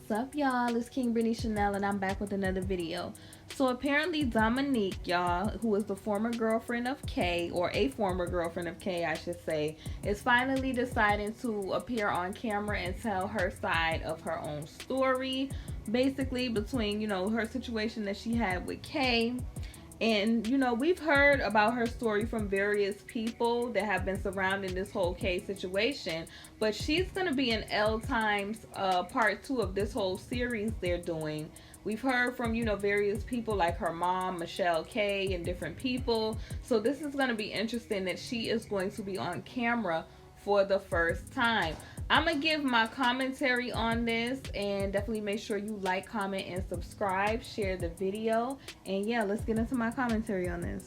What's up, y'all? It's KingBritneyChanel, and I'm back with another video. So apparently Dominique, y'all, who is the former girlfriend of Kay, or a former girlfriend of Kay, I should say, is finally deciding to appear on camera and tell her side of her own story, basically between, her situation that she had with Kay. And, we've heard about her story from various people that have been surrounding this whole case situation. But she's going to be in L Times part 2 of this whole series they're doing. We've heard from, various people like her mom, Michelle K, and different people. So this is going to be interesting that she is going to be on camera for the first time. I'm going to give my commentary on this, and definitely make sure you like, comment, and subscribe. Share the video. And yeah, let's get into my commentary on this.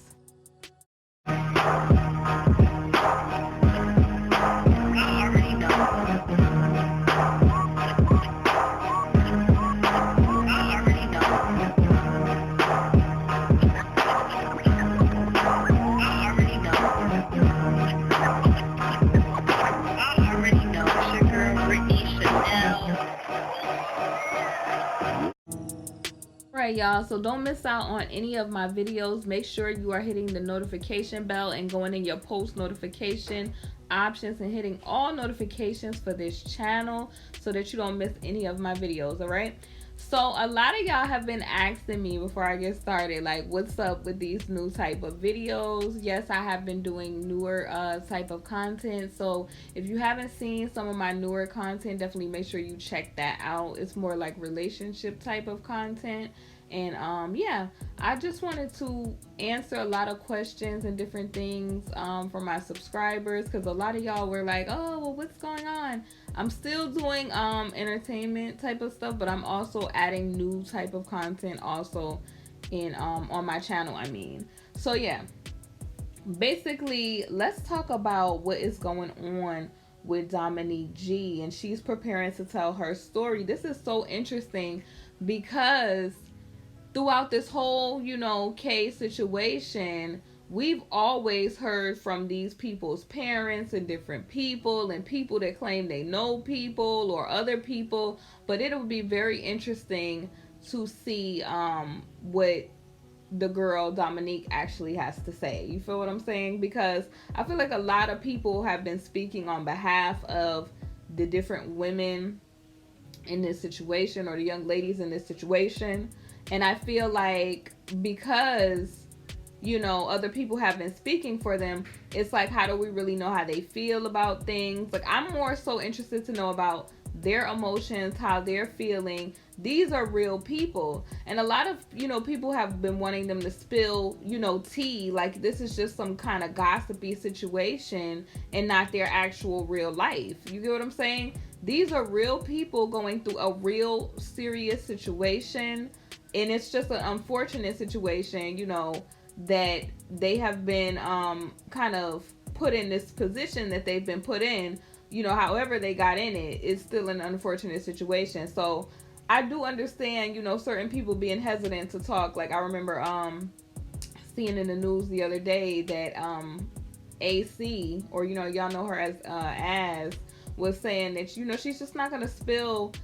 Alright, y'all, so don't miss out on any of my videos. Make sure you are hitting the notification bell and going in your post notification options and hitting all notifications for this channel so that you don't miss any of my videos. All right, so a lot of y'all have been asking me before I get started, like, what's up with these new type of videos? Yes, I have been doing newer type of content, so if you haven't seen some of my newer content, definitely make sure you check that out. It's more like relationship type of content. And yeah, I just wanted to answer a lot of questions and different things from my subscribers, because a lot of y'all were like, oh, well, what's going on? I'm still doing entertainment type of stuff, but I'm also adding new type of content also in on my channel, I mean. So yeah, basically, let's talk about what is going on with Dominique G, and she's preparing to tell her story. This is so interesting because throughout this whole, case situation, we've always heard from these people's parents and different people and people that claim they know people or other people. But it'll be very interesting to see what the girl Dominique actually has to say. You feel what I'm saying? Because I feel like a lot of people have been speaking on behalf of the different women in this situation, or the young ladies in this situation. And I feel like because, other people have been speaking for them, it's like, how do we really know how they feel about things? Like, I'm more so interested to know about their emotions, how they're feeling. These are real people. And a lot of, people have been wanting them to spill, tea. Like, this is just some kind of gossipy situation and not their actual real life. You get what I'm saying? These are real people going through a real serious situation. And it's just an unfortunate situation, that they have been kind of put in this position that they've been put in. However they got in it, it's still an unfortunate situation. So I do understand, certain people being hesitant to talk. Like, I remember seeing in the news the other day that AC, or y'all know her as was saying that she's just not gonna spill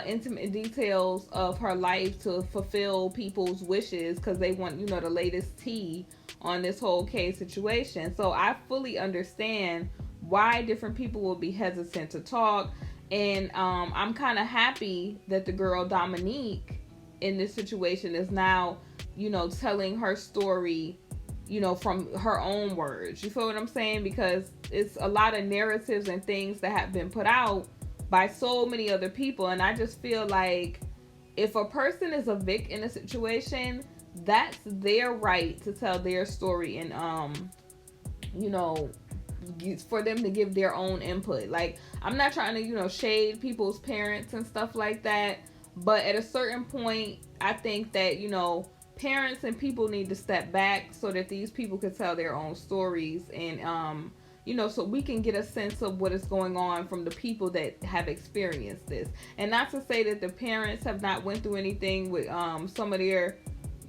intimate details of her life to fulfill people's wishes, because they want the latest tea on this whole case situation. So I fully understand why different people will be hesitant to talk. And I'm kind of happy that the girl Dominique in this situation is now telling her story from her own words. You feel what I'm saying? Because it's a lot of narratives and things that have been put out by so many other people. And I just feel like if a person is a victim in a situation, that's their right to tell their story and for them to give their own input. Like, I'm not trying to shade people's parents and stuff like that, but at a certain point, I think that parents and people need to step back so that these people can tell their own stories, and so we can get a sense of what is going on from the people that have experienced this. And not to say that the parents have not went through anything with some of their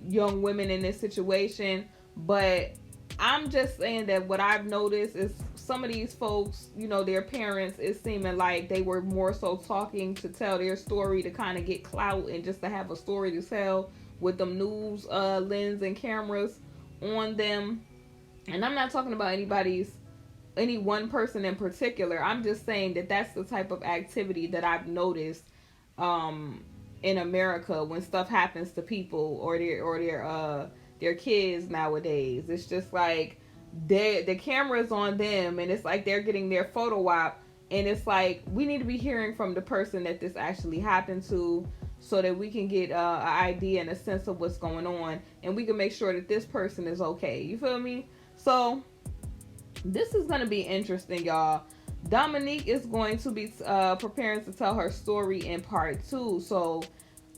young women in this situation, but I'm just saying that what I've noticed is some of these folks, their parents, is seeming like they were more so talking to tell their story to kind of get clout and just to have a story to tell with them news lens and cameras on them. And I'm not talking about any one person in particular. I'm just saying that that's the type of activity that I've noticed in America when stuff happens to people or their kids nowadays. It's just like the camera's on them, and it's like they're getting their photo op, and it's like we need to be hearing from the person that this actually happened to, so that we can get an idea and a sense of what's going on, and we can make sure that this person is okay. You feel me? So this is going to be interesting, y'all. Dominique is going to be preparing to tell her story in part 2. So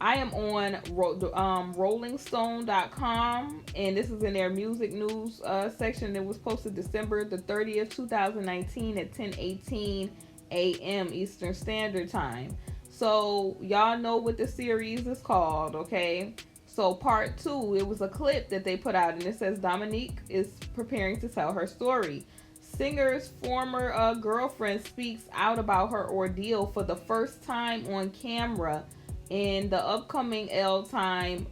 I am on rollingstone.com, and this is in their music news section. It was posted December the 30th, 2019 at 10:18 a.m. Eastern Standard Time. So y'all know what the series is called, okay? So part 2, it was a clip that they put out, and it says Dominique is preparing to tell her story. Singer's former girlfriend speaks out about her ordeal for the first time on camera in the upcoming L Time,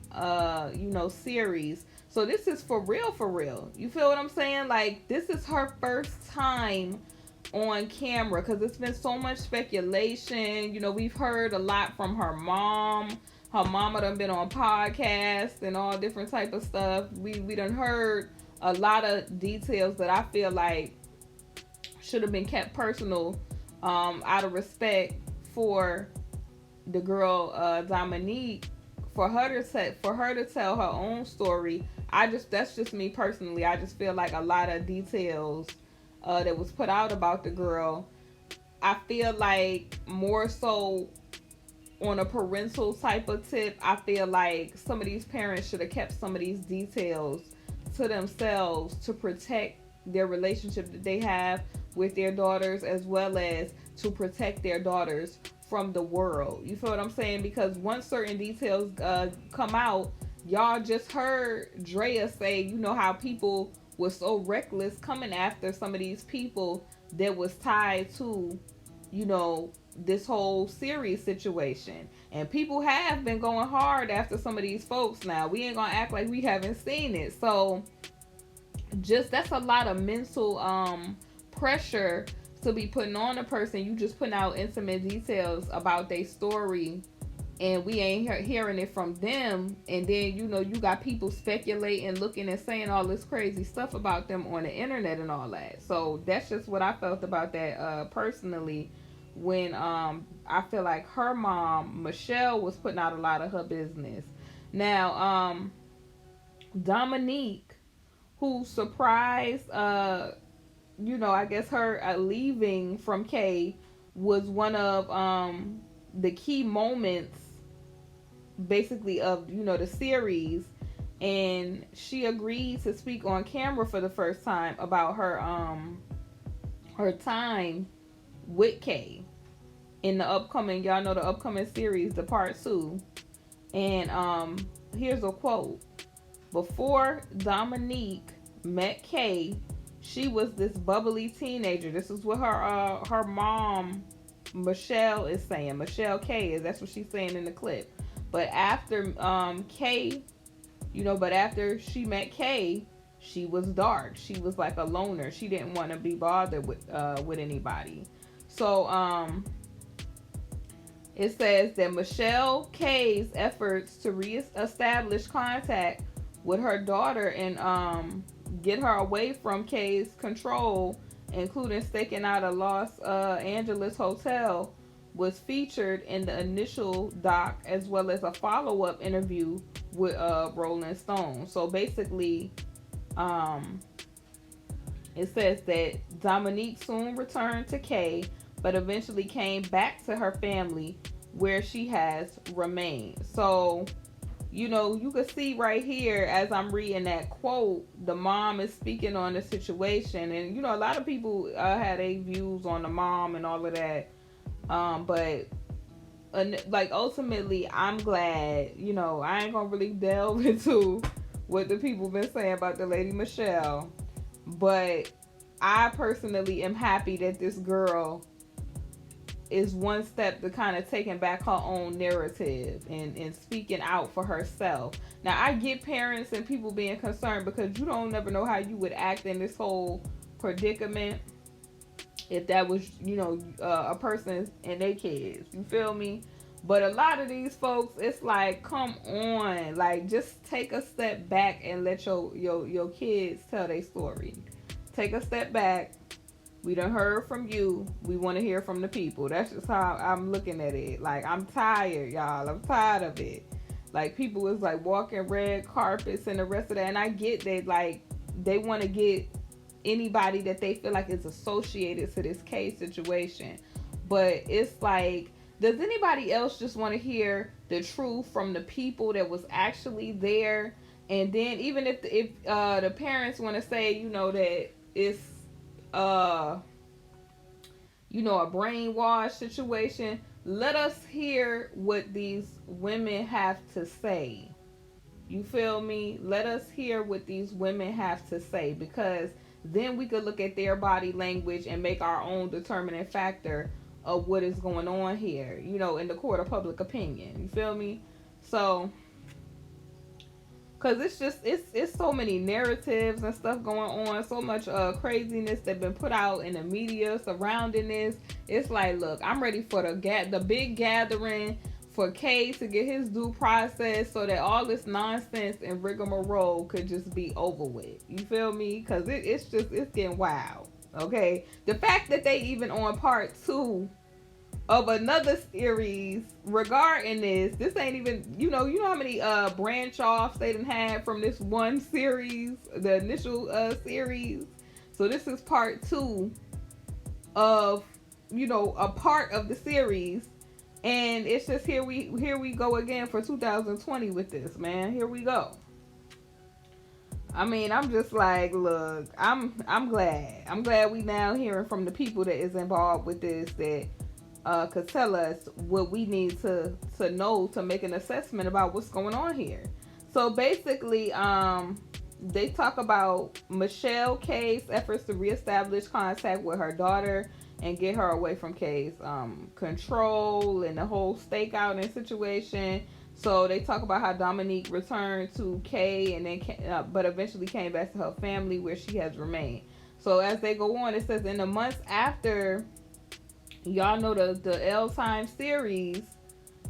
series. So this is for real, for real. You feel what I'm saying? Like, this is her first time on camera, because it's been so much speculation. We've heard a lot from her mom. Her mama done been on podcasts and all different type of stuff. We done heard a lot of details that I feel like should have been kept personal, out of respect for the girl Dominique, for her to tell her own story. That's just me personally. I just feel like a lot of details that was put out about the girl, I feel like more so on a parental type of tip, I feel like some of these parents should have kept some of these details to themselves to protect their relationship that they have with their daughters, as well as to protect their daughters from the world. You feel what I'm saying? Because once certain details come out, y'all just heard Drea say, how people were so reckless coming after some of these people that was tied to, this whole series situation. And people have been going hard after some of these folks now. We ain't gonna act like we haven't seen it. So that's a lot of mental pressure to be putting on a person. You just putting out intimate details about their story, and we ain't hearing it from them. And then you got people speculating, looking and saying all this crazy stuff about them on the internet and all that. So that's just what I felt about that personally, when I feel like her mom, Michelle, was putting out a lot of her business. Now Dominique, who surprised I guess her leaving from Kay, was one of the key moments basically of the series. And she agreed to speak on camera for the first time about her time with Kay in the upcoming, y'all know the upcoming series, the part 2. And here's a quote. Before Dominique met Kay, she was this bubbly teenager. This is what her mom, Michelle, is saying. Michelle Kay is, that's what she's saying in the clip. But after Kay, but after she met Kay, she was dark. She was like a loner. She didn't want to be bothered with anybody. So it says that Michelle Kay's efforts to reestablish contact with her daughter and get her away from Kay's control, including staking out a Los Angeles hotel, was featured in the initial doc, as well as a follow-up interview with Rolling Stone. So basically, it says that Dominique soon returned to Kay, but eventually came back to her family, where she has remained. So, you can see right here, as I'm reading that quote, the mom is speaking on the situation. And, a lot of people had their views on the mom and all of that. But, ultimately, I'm glad, I ain't gonna really delve into what the people been saying about the lady Michelle. But I personally am happy that this girl is one step to kind of taking back her own narrative and speaking out for herself. Now, I get parents and people being concerned because you don't never know how you would act in this whole predicament if that was, a person and their kids. You feel me? But a lot of these folks, it's like, come on, like just take a step back and let your kids tell their story. Take a step back. We done heard from you. We want to hear from the people. That's just how I'm looking at it. Like, I'm tired, y'all. I'm tired of it. Like, people is like walking red carpets and the rest of that. And I get that, like, they want to get anybody that they feel like is associated to this case situation. But it's like, does anybody else just want to hear the truth from the people that was actually there? And then even if the parents want to say, that it's a brainwash situation, let us hear what these women have to say. You feel me? Let us hear what these women have to say, because then we could look at their body language and make our own determining factor of what is going on here, in the court of public opinion. You feel me? So, because it's so many narratives and stuff going on, so much craziness that been put out in the media surrounding this. It's like, look, I'm ready for the big gathering for Kay to get his due process so that all this nonsense and rigmarole could just be over with. You feel me? Because it's getting wild. Okay? The fact that they even on part 2 of another series regarding this ain't even, you know how many branch offs they done had from this one series, the initial series. So this is part 2 of, a part of the series. And it's just here we go again for 2020 with this, man. Here we go. I mean, I'm just like, look, I'm glad. I'm glad we now hearing from the people that is involved with this that could tell us what we need to know to make an assessment about what's going on here. So basically, they talk about Michelle Kay's efforts to reestablish contact with her daughter and get her away from Kay's control and the whole stakeout and situation. So they talk about how Dominique returned to Kay and then but eventually came back to her family where she has remained. So as they go on, it says in the months after, y'all know the L Time series,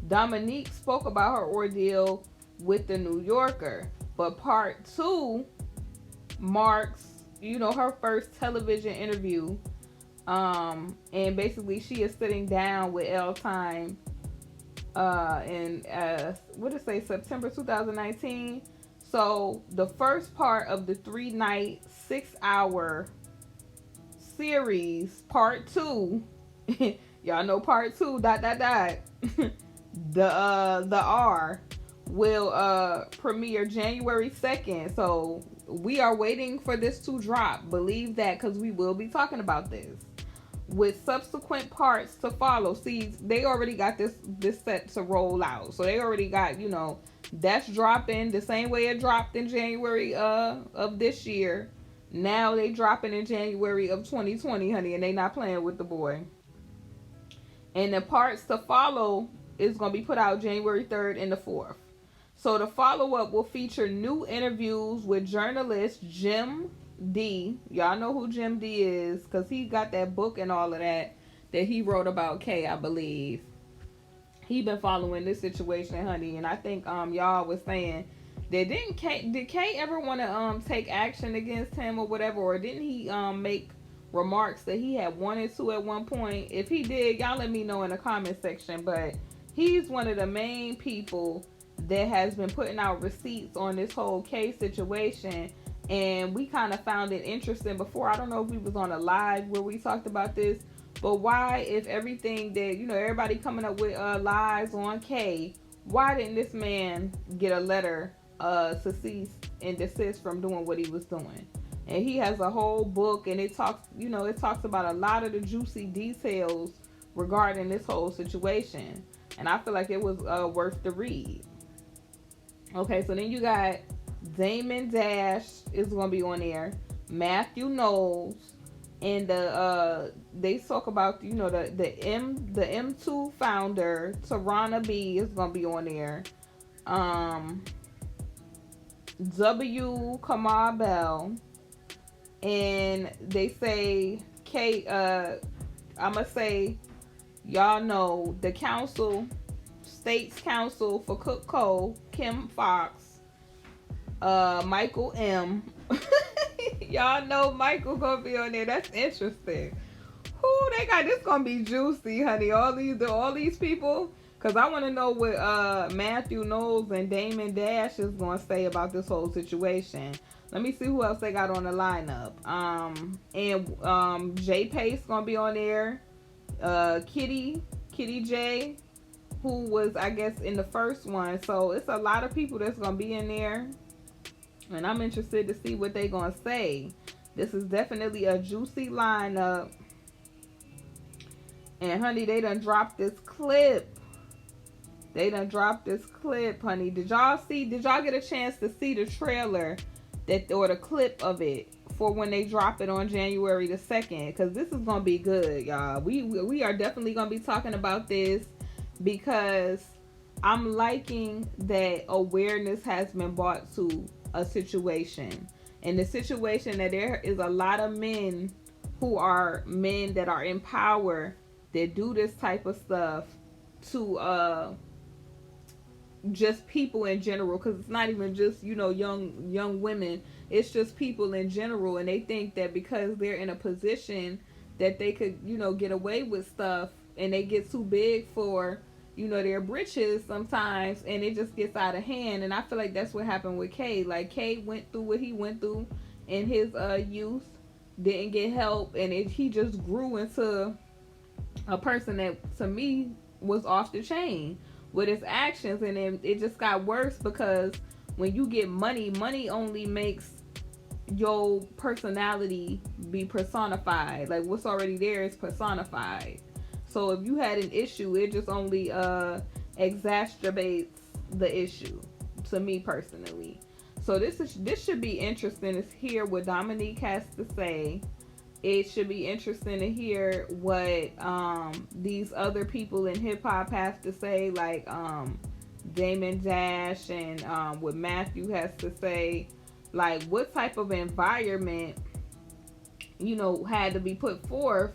Dominique spoke about her ordeal with the New Yorker. But part 2 marks, her first television interview. And basically she is sitting down with L Time in September 2019. So the first part of the 3-night 6-hour series, part 2, y'all know part 2 ... the R will premiere January 2nd. So we are waiting for this to drop. Believe that, because we will be talking about this with subsequent parts to follow. See, they already got this set to roll out. So they already got, that's dropping the same way it dropped in January of this year. Now they dropping in January of 2020, honey, and they not playing with the boy. And the parts to follow is going to be put out January 3rd and the 4th. So the follow-up will feature new interviews with journalist Jim D. Y'all know who Jim D is, because he got that book and all of that he wrote about Kay, I believe. He been following this situation, honey, and I think y'all was saying that did Kay ever want to take action against him or whatever, or didn't he make remarks that he had wanted to at one point? If he did, y'all let me know in the comment section. But he's one of the main people that has been putting out receipts on this whole case situation, and we kind of found it interesting before. I don't know if we was on a live where we talked about this, but why, if everything that everybody coming up with lies on Kay, why didn't this man get a letter to cease and desist from doing what he was doing? And he has a whole book, and it talks about a lot of the juicy details regarding this whole situation, and I feel like it was worth the read. Okay, so then you got Damon Dash is going to be on there. Matthew Knowles, And they talk about, you know, the M2 founder Tarana B is gonna be on there. Um, W Kamar Bell, and they say K. I'ma say, y'all know the council, state's council for Cook Cole, Kim Fox, Michael M. Y'all know Michael gonna be on there. That's interesting. Who they got? This gonna be juicy, honey. All these people. Cause I want to know what Matthew Knowles and Damon Dash is gonna say about this whole situation. Let me see who else they got on the lineup. And Jay Pace gonna be on there. Kitty J, who was, I guess, in the first one. So it's a lot of people that's gonna be in there, and I'm interested to see what they gonna say. This is definitely a juicy lineup. And honey, they done dropped this clip. Honey. Did y'all get a chance to see the trailer or the clip of it for when they drop it on January the 2nd? Because this is gonna be good, y'all. We are definitely gonna be talking about this, because I'm liking that awareness has been brought to a situation. And the situation that there is a lot of men that are in power that do this type of stuff to just people in general, because it's not even just, you know, young women, it's just people in general, and they think that because they're in a position that they could, you know, get away with stuff, and they get too big for, you know, their britches sometimes, and it just gets out of hand. And I feel like that's what happened with Kay. Like, Kay went through what he went through in his youth, didn't get help, and he just grew into a person that, to me, was off the chain with his actions. And then it just got worse, because when you get money only makes your personality be personified. Like, what's already there is personified. So if you had an issue, it just only exacerbates the issue, to me personally. So this should be interesting to hear what Dominique has to say. It should be interesting to hear what these other people in hip hop have to say, like Damon Dash, and what Matthew has to say. Like, what type of environment, you know, had to be put forth,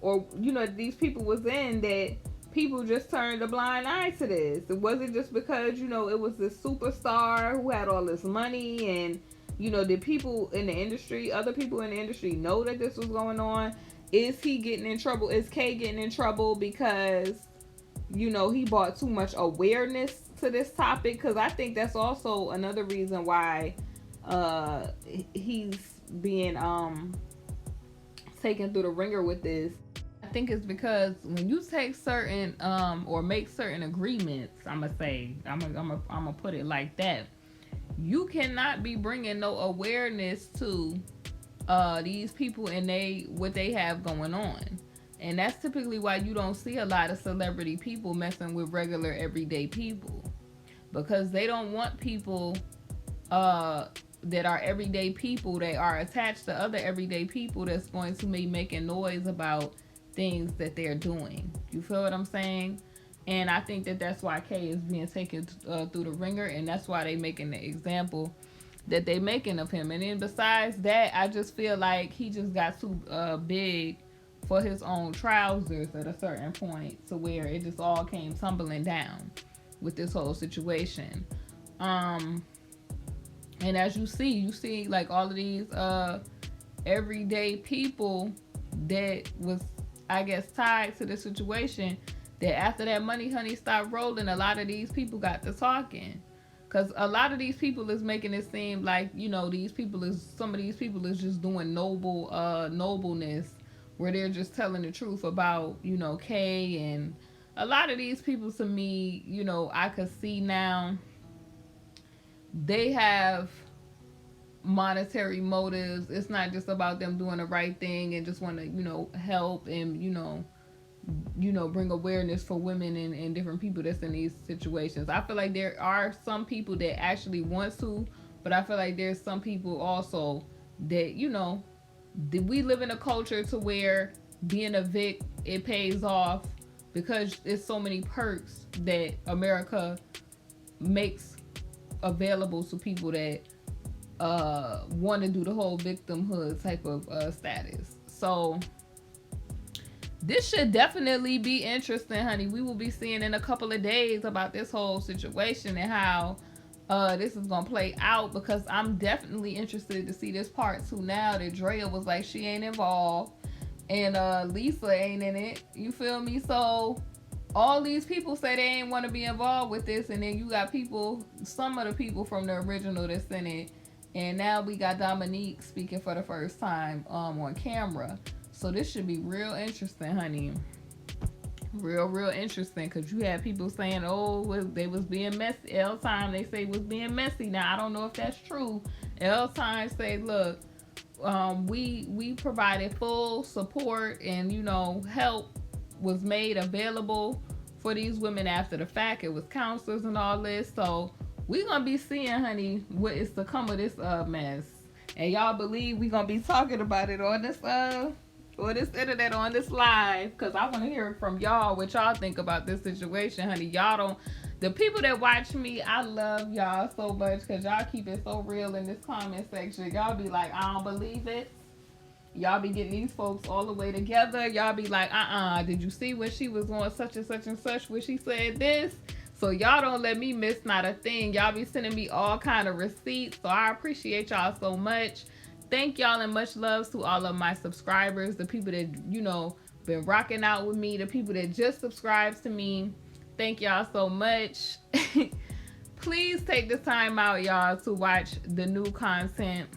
or, you know, these people was in, that people just turned a blind eye to this. It wasn't just because, you know, it was this superstar who had all this money, and, you know, did people in the industry, other people in the industry, know that this was going on? Is he getting in trouble? Is Kay getting in trouble because, you know, he brought too much awareness to this topic? Because I think that's also another reason why he's being taken through the ringer with this. I think it's because when you take certain or make certain agreements, I'm gonna put it like that, you cannot be bringing no awareness to these people and what they have going on. And that's typically why you don't see a lot of celebrity people messing with regular everyday people, because they don't want people that are everyday people, they are attached to other everyday people that's going to be making noise about things that they're doing. You feel what I'm saying? And I think that that's why Kay is being taken through the ringer, and that's why they making the example that they making of him. And then besides that, I just feel like he just got too big for his own trousers at a certain point, to where it just all came tumbling down with this whole situation. And as you see like all of these everyday people that was, I guess, tied to the situation, that after that money honey stopped rolling, a lot of these people got to talking. Because a lot of these people is making it seem like, you know, some of these people is just doing nobleness, where they're just telling the truth about, you know, Kay. And a lot of these people, to me, you know, I could see now, they have monetary motives. It's not just about them doing the right thing and just want to, you know, help and, you know, bring awareness for women and different people that's in these situations. I feel like there are some people that actually want to, but I feel like there's some people also that, you know, we live in a culture to where being a Vic, it pays off because there's so many perks that America makes available to people that want to do the whole victimhood type of status. So this should definitely be interesting, honey. We will be seeing in a couple of days about this whole situation and how this is gonna play out, because I'm definitely interested to see this part 2 now that Drea was like she ain't involved and Lisa ain't in it. You feel me? So all these people say they ain't want to be involved with this, and then you got people, some of the people from the original that's in it, and now we got Dominique speaking for the first time on camera. So this should be real interesting, honey. Real interesting, because you had people saying, oh, they was being messy. L-Time, they say, was being messy. Now, I don't know if that's true. L-Time say, look, we provided full support and, you know, help was made available for these women after the fact. It was counselors and all this. So we gonna be seeing, honey, what is to come of this mess. And y'all believe we gonna be talking about it on this or this internet, on this live, because I want to hear from y'all what y'all think about this situation, honey. Y'all don't, the people that watch me, I love y'all so much because y'all keep it so real in this comment section. Y'all be like, I don't believe it. Y'all be getting these folks all the way together. Y'all be like, did you see when she was on such and such and such when she said this? So y'all don't let me miss not a thing. Y'all be sending me all kind of receipts, so I appreciate y'all so much. Thank y'all, and much love to all of my subscribers, the people that, you know, been rocking out with me, the people that just subscribed to me. Thank y'all so much. Please take the time out, y'all, to watch the new content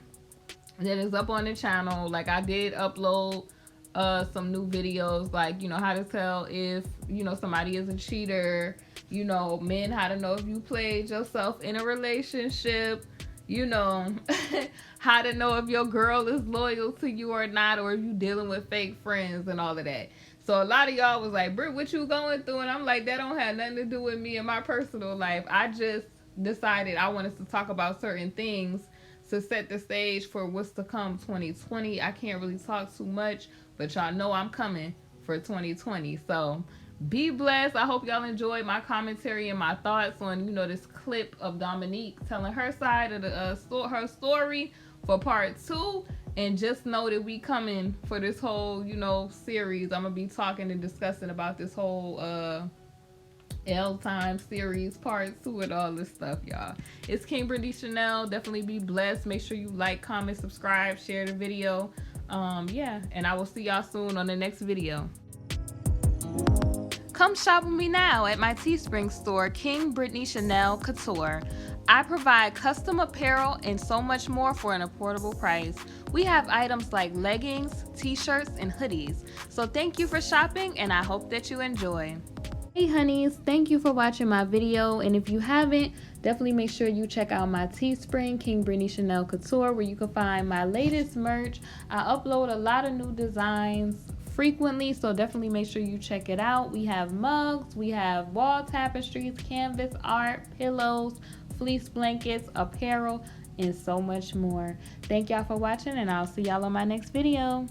that is up on the channel. Like, I did upload some new videos, like, you know, how to tell if, you know, somebody is a cheater, you know, men, how to know if you played yourself in a relationship, you know, how to know if your girl is loyal to you or not, or if you dealing with fake friends and all of that. So a lot of y'all was like, Britt, what you going through? And I'm like, that don't have nothing to do with me and my personal life. I just decided I wanted to talk about certain things to set the stage for what's to come 2020. I can't really talk too much, but y'all know I'm coming for 2020. So be blessed. I hope y'all enjoyed my commentary and my thoughts on, you know, this clip of Dominique telling her side of the her story for part 2. And just know that we coming for this whole, you know, series. I'm gonna be talking and discussing about this whole L-Time series part 2 and all this stuff, y'all. It's KingBritneyChanel. Definitely be blessed. Make sure you like, comment, subscribe, share the video. Yeah, and I will see y'all soon on the next video. Come shop with me now at my Teespring store, KingBritneyChanel Couture. I provide custom apparel and so much more for an affordable price. We have items like leggings, t-shirts, and hoodies. So thank you for shopping, and I hope that you enjoy. Hey honeys, thank you for watching my video, and if you haven't, definitely make sure you check out my Teespring, KingBritneyChanel Couture, where you can find my latest merch. I upload a lot of new designs frequently, so definitely make sure you check it out. We have mugs, we have wall tapestries, canvas art, pillows, fleece blankets, apparel, and so much more. Thank y'all for watching, and I'll see y'all on my next video.